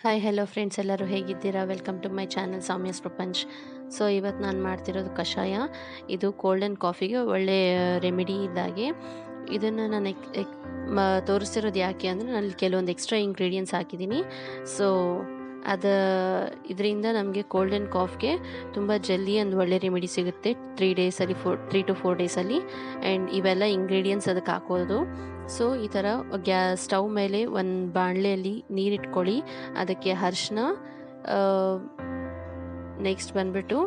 Hi hello friends, ಎಲ್ಲರೂ ಹೇಗಿದ್ದೀರಾ? Welcome to my channel Soumya's Prapanch. So ಇವತ್ತು ನಾನು ಮಾಡ್ತಿರೋದು ಕಷಾಯ. ಇದು ಕೋಲ್ಡ್ ಆ್ಯಂಡ್ ಕಾಫಿಗೆ ಒಳ್ಳೆ ರೆಮಿಡಿ ಇದ್ದಾಗೆ. ಇದನ್ನು ನಾನು ತೋರಿಸ್ತಿರೋದು ಯಾಕೆ ಅಂದರೆ ನಾನು ಕೆಲವೊಂದು ಎಕ್ಸ್ಟ್ರಾ ಇಂಗ್ರೀಡಿಯೆಂಟ್ಸ್ ಹಾಕಿದ್ದೀನಿ. ಸೊ ಇದರಿಂದ ನಮಗೆ ಕೋಲ್ಡ್ ಆ್ಯಂಡ್ ಕಾಫ್ಗೆ ತುಂಬ ಜಲ್ದಿ ಒಂದು ಒಳ್ಳೆ ರೆಮಿಡಿ ಸಿಗುತ್ತೆ 3 to 4 ಡೇಸಲ್ಲಿ. ಆ್ಯಂಡ್ ಇವೆಲ್ಲ ಇಂಗ್ರೀಡಿಯೆಂಟ್ಸ್ ಅದಕ್ಕೆ ಹಾಕೋದು. ಸೊ ಈ ಥರ ಸ್ಟವ್ ಮೇಲೆ ಒಂದು ಬಾಣಲೆಯಲ್ಲಿ ನೀರಿಟ್ಕೊಳ್ಳಿ. ಅದಕ್ಕೆ ಅರಿಶಿನ, ನೆಕ್ಸ್ಟ್ ಬಂದ್ಬಿಟ್ಟು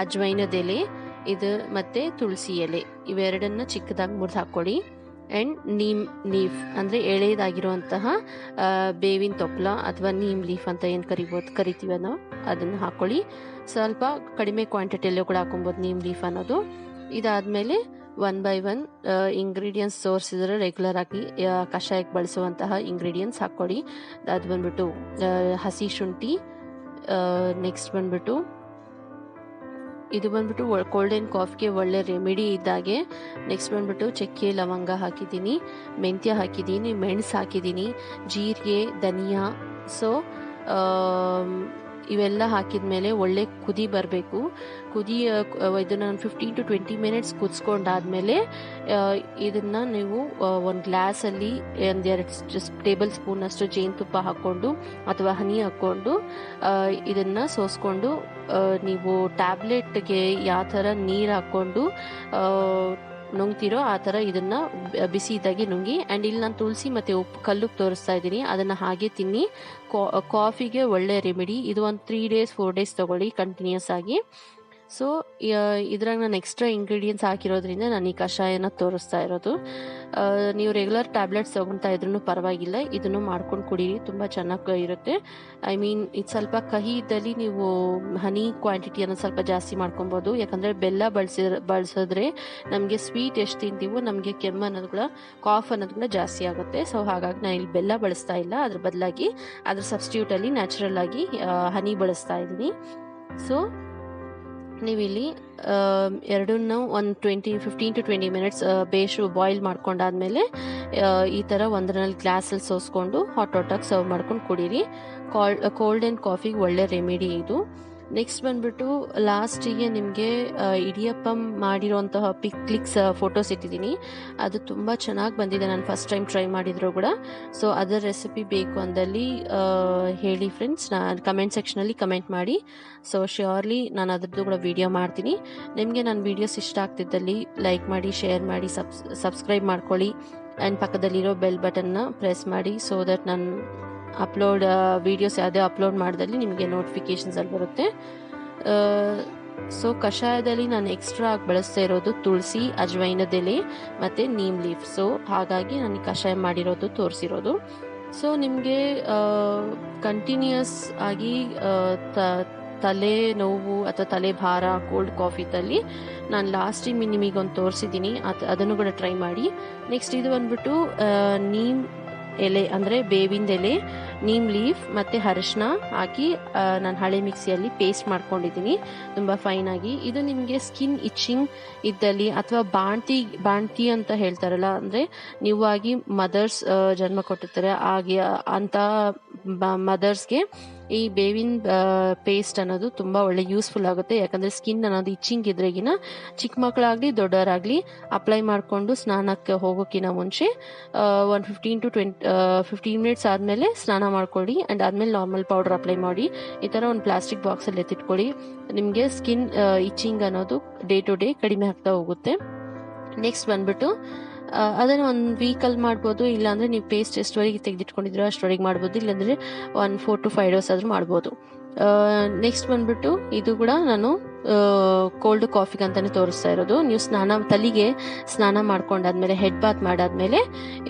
ಅಜ್ವೈನದ ಎಲೆ ಇದು ಮತ್ತು ತುಳಸಿ ಎಲೆ ಇವೆರಡನ್ನು ಚಿಕ್ಕದಾಗಿ ಮುರಿದು ಹಾಕ್ಕೊಳ್ಳಿ. ಆ್ಯಂಡ್ ನೀಮ್ ಲೀಫ್ ಅಂದರೆ ಎಳೆದಾಗಿರುವಂತಹ ಬೇವಿನ ತೊಪ್ಪಲ ಅಥವಾ ನೀಮ್ ಲೀಫ್ ಅಂತ ಏನು ಕರಿತೀವಿ ನಾವು ಅದನ್ನು ಹಾಕ್ಕೊಳ್ಳಿ. ಸ್ವಲ್ಪ ಕಡಿಮೆ ಕ್ವಾಂಟಿಟಿಯಲ್ಲೂ ಕೂಡ ಹಾಕೊಬೋದು ನೀಮ್ ಲೀಫ್ ಅನ್ನೋದು. ಇದಾದಮೇಲೆ 1 by 1 ಇಂಗ್ರೀಡಿಯೆಂಟ್ಸ್ ತೋರಿಸಿದ್ರೆ ರೆಗ್ಯುಲರ್ ಆಗಿ ಕಷಾಯಕ್ಕೆ ಬಳಸುವಂತಹ ಇಂಗ್ರೀಡಿಯೆಂಟ್ಸ್ ಹಾಕ್ಕೊಳ್ಳಿ. ಅದು ಬಂದ್ಬಿಟ್ಟು ಹಸಿ ಶುಂಠಿ, ನೆಕ್ಸ್ಟ್ ಬಂದ್ಬಿಟ್ಟು ಇದು ಬಂದ್ಬಿಟ್ಟು ಕೋಲ್ಡ್ ಆ್ಯಂಡ್ ಕಾಫ್ಗೆ ಒಳ್ಳೆ ರೆಮಿಡಿ ಇದ್ದಾಗೆ. ನೆಕ್ಸ್ಟ್ ಬಂದ್ಬಿಟ್ಟು ಚಕ್ಕೆ ಲವಂಗ ಹಾಕಿದ್ದೀನಿ, ಮೆಂತ್ಯ ಹಾಕಿದ್ದೀನಿ, ಮೆಣಸು ಹಾಕಿದ್ದೀನಿ, ಜೀರಿಗೆ, ಧನಿಯಾ. ಸೊ ಇವೆಲ್ಲ ಹಾಕಿದ ಮೇಲೆ ಒಳ್ಳೆ ಕುದಿ ಬರಬೇಕು. ಇದನ್ನು 15 to 20 ಮಿನಿಟ್ಸ್ ಕುದಿಸ್ಕೊಂಡಾದ್ಮೇಲೆ ಇದನ್ನು ನೀವು ಒಂದು ಗ್ಲಾಸಲ್ಲಿ 2 ಟೇಬಲ್ ಸ್ಪೂನಷ್ಟು ಜೇನುತುಪ್ಪ ಹಾಕ್ಕೊಂಡು ಅಥವಾ ಹನಿ ಹಾಕ್ಕೊಂಡು ಇದನ್ನು ಸೋಸ್ಕೊಂಡು ನೀವು ಟ್ಯಾಬ್ಲೆಟ್ಗೆ ಯಾವ ಥರ ನೀರು ಹಾಕ್ಕೊಂಡು ನುಂಗ್ತಿರೋ ಆ ಥರ ಇದನ್ನು ಬಿಸಿ ಇದ್ದಾಗೆ ನುಂಗಿ. ಆ್ಯಂಡ್ ಇಲ್ಲಿ ನಾನು ತುಳಸಿ ಮತ್ತು ಕಲ್ಲುಪ್ಪು ತೋರಿಸ್ತಾ ಇದ್ದೀನಿ, ಅದನ್ನು ಹಾಗೆ ತಿನ್ನಿ. ಕಾಫಿಗೆ ಒಳ್ಳೆ ರೆಮಿಡಿ ಇದು. ಒಂದು 3 days 4 days ತೊಗೊಳ್ಳಿ ಕಂಟಿನ್ಯೂಸ್ ಆಗಿ. ಸೊ ಇದ್ರಾಗ ನಾನು ಎಕ್ಸ್ಟ್ರಾ ಇಂಗ್ರೀಡಿಯೆಂಟ್ಸ್ ಹಾಕಿರೋದ್ರಿಂದ ನಾನು ಈ ಕಷಾಯನ ತೋರಿಸ್ತಾ ಇರೋದು. ನೀವು ರೆಗ್ಯುಲರ್ ಟ್ಯಾಬ್ಲೆಟ್ಸ್ ತೊಗೊಳ್ತಾ ಇದ್ರೂ ಪರವಾಗಿಲ್ಲ, ಇದನ್ನು ಮಾಡ್ಕೊಂಡು ಕುಡೀರಿ, ತುಂಬ ಚೆನ್ನಾಗಿ ಇರುತ್ತೆ. ಇದು ಸ್ವಲ್ಪ ಕಹಿ ಇದ್ದಲ್ಲಿ ನೀವು ಹನಿ ಕ್ವಾಂಟಿಟಿಯನ್ನು ಸ್ವಲ್ಪ ಜಾಸ್ತಿ ಮಾಡ್ಕೊಬೋದು. ಯಾಕಂದರೆ ಬೆಲ್ಲ ಬಳಸಿದ್ರೆ ನಮಗೆ ಸ್ವೀಟ್ ಎಷ್ಟು ತಿಂತೀವೋ ನಮಗೆ ಕೆಮ್ಮು ಅನ್ನೋದು ಕೂಡ ಕಾಫ್ ಅನ್ನೋದು ಕೂಡ ಜಾಸ್ತಿ ಆಗುತ್ತೆ. ಸೊ ಹಾಗಾಗಿ ನಾನು ಇಲ್ಲಿ ಬೆಲ್ಲ ಬಳಸ್ತಾ ಇಲ್ಲ, ಅದ್ರ ಬದಲಾಗಿ ಅದ್ರ ಸಬ್ಸ್ಟಿಟ್ಯೂಟಲ್ಲಿ ನ್ಯಾಚುರಲ್ ಆಗಿ ಹನಿ ಬಳಸ್ತಾ ಇದ್ದೀನಿ. ಸೊ ನೀವಿಲ್ಲಿ ಎರಡನ್ನೂ ಒಂದು 15 to 20 ಮಿನಿಟ್ಸ್ ಬಾಯ್ಲ್ ಮಾಡ್ಕೊಂಡಾದ್ಮೇಲೆ ಈ ಥರ ಒಂದರಲ್ಲಿ ಗ್ಲಾಸಲ್ಲಿ ಸೋಸ್ಕೊಂಡು ಹಾಟಾಗಿ ಸರ್ವ್ ಮಾಡ್ಕೊಂಡು ಕುಡೀರಿ. ಕೋಲ್ಡ್ ಆ್ಯಂಡ್ ಕಾಫಿಗೆ ಒಳ್ಳೆ ರೆಮಿಡಿ ಇದು. ನೆಕ್ಸ್ಟ್ ಬಂದ್ಬಿಟ್ಟು ಲಾಸ್ಟಿಗೆ ನಿಮಗೆ ಇಡಿಯಪ್ಪಂ ಮಾಡಿರೋಂತಹ ಕ್ಲಿಕ್ಸ್ ಫೋಟೋಸ್ ಇಟ್ಟಿದ್ದೀನಿ. ಅದು ತುಂಬ ಚೆನ್ನಾಗಿ ಬಂದಿದೆ, ನಾನು ಫಸ್ಟ್ ಟೈಮ್ ಟ್ರೈ ಮಾಡಿದ್ರು ಕೂಡ. ಸೊ ಅದರ ರೆಸಿಪಿ ಬೇಕು ಅಂದಲ್ಲಿ ಹೇಳಿ ಫ್ರೆಂಡ್ಸ್, ನಾನು ಕಮೆಂಟ್ ಸೆಕ್ಷನಲ್ಲಿ ಕಮೆಂಟ್ ಮಾಡಿ. ಸೊ ಶ್ಯೂರ್ಲಿ ನಾನು ಅದ್ರದ್ದು ಕೂಡ ವಿಡಿಯೋ ಮಾಡ್ತೀನಿ. ನಿಮಗೆ ನನ್ನ ವೀಡಿಯೋಸ್ ಇಷ್ಟ ಆಗ್ತಿದ್ದಲ್ಲಿ ಲೈಕ್ ಮಾಡಿ, ಶೇರ್ ಮಾಡಿ, ಸಬ್ಸ್ಕ್ರೈಬ್ ಮಾಡ್ಕೊಳ್ಳಿ. ಆ್ಯಂಡ್ ಪಕ್ಕದಲ್ಲಿರೋ ಬೆಲ್ ಬಟನ್ನ ಪ್ರೆಸ್ ಮಾಡಿ. ಸೊ ದಟ್ ನಾನು ವೀಡಿಯೋಸ್ ಯಾವುದೇ ಅಪ್ಲೋಡ್ ಮಾಡಿದಲ್ಲಿ ನಿಮಗೆ ನೋಟಿಫಿಕೇಶನ್ಸ್ ಅಲ್ಲಿ ಬರುತ್ತೆ. ಸೊ ಕಷಾಯದಲ್ಲಿ ನಾನು ಎಕ್ಸ್ಟ್ರಾ ಆಗಿ ಬಳಸ್ತಾ ಇರೋದು ತುಳಸಿ, ಅಜ್ವೈನದ ಎಲೆ ಮತ್ತು ನೀಮ್ ಲೀಫ್. ಸೊ ಹಾಗಾಗಿ ನಾನು ಕಷಾಯ ಮಾಡಿರೋದು ತೋರಿಸಿರೋದು. ಸೊ ನಿಮಗೆ ಕಂಟಿನ್ಯೂಸ್ ಆಗಿ ತಲೆ ನೋವು ಅಥವಾ ತಲೆ ಭಾರ, ಕೋಲ್ಡ್ ಕಾಫ್ ಇದ್ದಲ್ಲಿ ನಾನು ಲಾಸ್ಟಿಗೆ ನಿಮಗೊಂದು ತೋರಿಸಿದ್ದೀನಿ, ಅದನ್ನು ಕೂಡ ಟ್ರೈ ಮಾಡಿ. ನೆಕ್ಸ್ಟ್ ಇದು ಬಂದ್ಬಿಟ್ಟು ನೀಮ್ ಎಲೆ ಅಂದರೆ ಬೇವಿನ ಎಲೆ, ನೀಮ್ ಲೀಫ್ ಮತ್ತು ಅರಿಶಿನ ಹಾಕಿ ನಾನು ಹಳೆ ಮಿಕ್ಸಿಯಲ್ಲಿ ಪೇಸ್ಟ್ ಮಾಡ್ಕೊಂಡಿದ್ದೀನಿ ತುಂಬ ಫೈನಾಗಿ. ಇದು ನಿಮಗೆ ಸ್ಕಿನ್ ಇಚ್ಚಿಂಗ್ ಇದ್ದಲ್ಲಿ ಅಥವಾ ಬಾಣ್ತಿ ಅಂತ ಹೇಳ್ತಾರಲ್ಲ, ಅಂದರೆ ನೀವಾಗಿ ಮದರ್ಸ್ ಜನ್ಮ ಕೊಟ್ಟಿರ್ತಾರೆ ಹಾಗೆ ಅಂತ ಮದರ್ಸ್ಗೆ ಈ ಬೇವಿನ ಪೇಸ್ಟ್ ಅನ್ನೋದು ತುಂಬ ಒಳ್ಳೆ ಯೂಸ್ಫುಲ್ ಆಗುತ್ತೆ. ಯಾಕಂದರೆ ಸ್ಕಿನ್ ಅನ್ನೋದು ಇಚ್ಚಿಂಗ್ ಇದ್ರೆಗಿನ ಚಿಕ್ಕ ಮಕ್ಕಳಾಗಲಿ ದೊಡ್ಡವರಾಗಲಿ ಅಪ್ಲೈ ಮಾಡಿಕೊಂಡು ಸ್ನಾನಕ್ಕೆ ಹೋಗೋಕ್ಕಿಂತ ಮುಂಚೆ ಒಂದು 15 ಮಿನಿಟ್ಸ್ ಆದಮೇಲೆ ಸ್ನಾನ ಮಾಡ್ಕೊಳ್ಳಿ. ಆ್ಯಂಡ್ ಆದಮೇಲೆ ನಾರ್ಮಲ್ ಪೌಡರ್ ಅಪ್ಲೈ ಮಾಡಿ ಈ ಥರ ಒಂದು ಪ್ಲಾಸ್ಟಿಕ್ ಬಾಕ್ಸಲ್ಲಿ ಎತ್ತಿಟ್ಕೊಳ್ಳಿ. ನಿಮಗೆ ಸ್ಕಿನ್ ಇಚ್ಚಿಂಗ್ ಅನ್ನೋದು ಡೇ ಟು ಡೇ ಕಡಿಮೆ ಆಗ್ತಾ ಹೋಗುತ್ತೆ. ನೆಕ್ಸ್ಟ್ ಬಂದ್ಬಿಟ್ಟು ಅದನ್ನು ಒಂದು ವೀಕಲ್ಲಿ ಮಾಡ್ಬೋದು, ಇಲ್ಲಾಂದರೆ ನೀವು ಪೇಸ್ಟ್ ಎಷ್ಟುವರೆಗೆ ತೆಗೆದಿಟ್ಕೊಂಡಿದ್ದೀರೋ ಅಷ್ಟುವರೆಗೆ ಮಾಡ್ಬೋದು, ಇಲ್ಲಾಂದರೆ 4 to 5 days ಆದರೂ ಮಾಡ್ಬೋದು. ನೆಕ್ಸ್ಟ್ ಬಂದ್ಬಿಟ್ಟು ಇದು ಕೂಡ ನಾನು ಕೋಲ್ಡ್ ಕಾಫಿಗೆ ಅಂತಲೇ ತೋರಿಸ್ತಾ ಇರೋದು. ನೀವು ತಲೆಗೆ ಸ್ನಾನ ಮಾಡ್ಕೊಂಡಾದ್ಮೇಲೆ ಹೆಡ್ ಬಾತ್ ಮಾಡಾದ್ಮೇಲೆ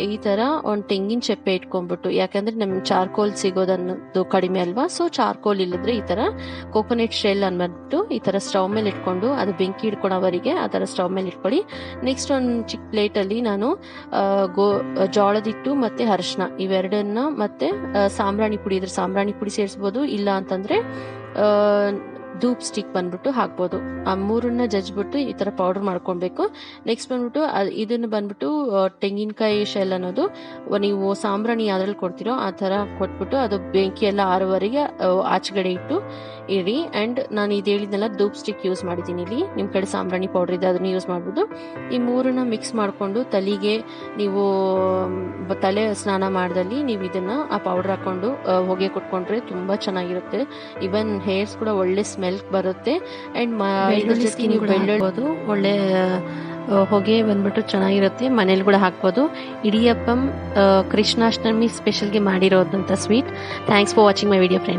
ಈ ಥರ ಒಂದು ತೆಂಗಿನ ಚಪ್ಪೆ ಇಟ್ಕೊಂಡ್ಬಿಟ್ಟು, ಯಾಕಂದರೆ ನಮ್ಗೆ ಚಾರ್ಕೋಲ್ ಸಿಗೋದನ್ನೋದು ಕಡಿಮೆ ಅಲ್ವಾ. ಸೊ ಚಾರ್ಕೋಲ್ ಇಲ್ಲದ್ರೆ ಈ ಥರ ಕೋಕೋನಟ್ ಶೆಲ್ ಅಂದ್ಬಿಟ್ಟು ಈ ಥರ ಸ್ಟವ್ ಮೇಲೆ ಇಟ್ಕೊಂಡು ಅದು ಬೆಂಕಿ ಹಿಡ್ಕೊಳೋವರೆಗೆ ಆ ಥರ ಸ್ಟವ್ ಮೇಲೆ ಇಟ್ಕೊಳ್ಳಿ. ನೆಕ್ಸ್ಟ್ ಒಂದು ಚಿಕ್ಕ ಪ್ಲೇಟಲ್ಲಿ ನಾನು ಜೋಳದಿಟ್ಟು ಮತ್ತು ಅರಿಶಿನ ಇವೆರಡನ್ನ ಮತ್ತು ಸಾಂಬ್ರಾಣಿ ಪುಡಿ ಇದ್ರೆ ಸಾಂಬ್ರಾಣಿ ಪುಡಿ ಸೇರಿಸ್ಬೋದು, ಇಲ್ಲ ಅಂತಂದರೆ ಧೂಪ್ ಸ್ಟಿಕ್ ಬಂದ್ಬಿಟ್ಟು ಹಾಕ್ಬೋದು. ಆ ಮೂರನ್ನ ಜಜ್ಬಿಟ್ಟು ಈ ಥರ ಪೌಡರ್ ಮಾಡ್ಕೊಳ್ಬೇಕು. ನೆಕ್ಸ್ಟ್ ಬಂದ್ಬಿಟ್ಟು ಇದನ್ನು ಬಂದ್ಬಿಟ್ಟು ತೆಂಗಿನಕಾಯಿ ಶೆಲ್ ಅನ್ನೋದು ನೀವು ಸಾಂಬ್ರಾಣಿ ಯಾವ್ದ್ರಲ್ಲಿ ಕೊಡ್ತೀರೋ ಆ ಥರ ಕೊಟ್ಬಿಟ್ಟು ಅದು ಬೆಂಕಿ ಎಲ್ಲ ಆರುವರೆಗೆ ಆಚೆಗಡೆ ಇಟ್ಟು ಇಡಿ. ಆ್ಯಂಡ್ ನಾನು ಇದು ಹೇಳಿದ್ನೆಲ್ಲ ಧೂಪ್ ಸ್ಟಿಕ್ ಯೂಸ್ ಮಾಡಿದ್ದೀನಿ ಇಲ್ಲಿ. ನಿಮ್ಮ ಕಡೆ ಸಾಂಬ್ರಾಣಿ ಪೌಡರ್ ಇದೆ ಅದನ್ನು ಯೂಸ್ ಮಾಡ್ಬೋದು. ಈ ಮೂರನ್ನ ಮಿಕ್ಸ್ ಮಾಡಿಕೊಂಡು ತಲೆಗೆ ನೀವು ತಲೆ ಸ್ನಾನ ಮಾಡ್ದಲ್ಲಿ ನೀವು ಇದನ್ನು ಆ ಪೌಡರ್ ಹಾಕ್ಕೊಂಡು ಹೊಗೆ ಕೊಟ್ಕೊಂಡ್ರೆ ತುಂಬ ಚೆನ್ನಾಗಿರುತ್ತೆ. ಈವನ್ ಹೇರ್ಸ್ ಕೂಡ ಒಳ್ಳೆ ಸ್ಮೆಲ್ ಬರುತ್ತೆ. ಆ್ಯಂಡ್ ಇದ್ರ ಜೊತೆ ನೀವು ಬೆಳ್ಳುಳ್ಳಿ ಒಳ್ಳೆ ಹೊಗೆ ಬಂದ್ಬಿಟ್ಟು ಚೆನ್ನಾಗಿರುತ್ತೆ. ಮನೇಲಿ ಕೂಡ ಹಾಕ್ಬೋದು. ಇಡಿಯಪ್ಪಂ ಕೃಷ್ಣಾಷ್ಟಮಿ ಸ್ಪೆಷಲ್ಗೆ ಮಾಡಿರೋದಂಥ sweet. Thanks for watching my video friends.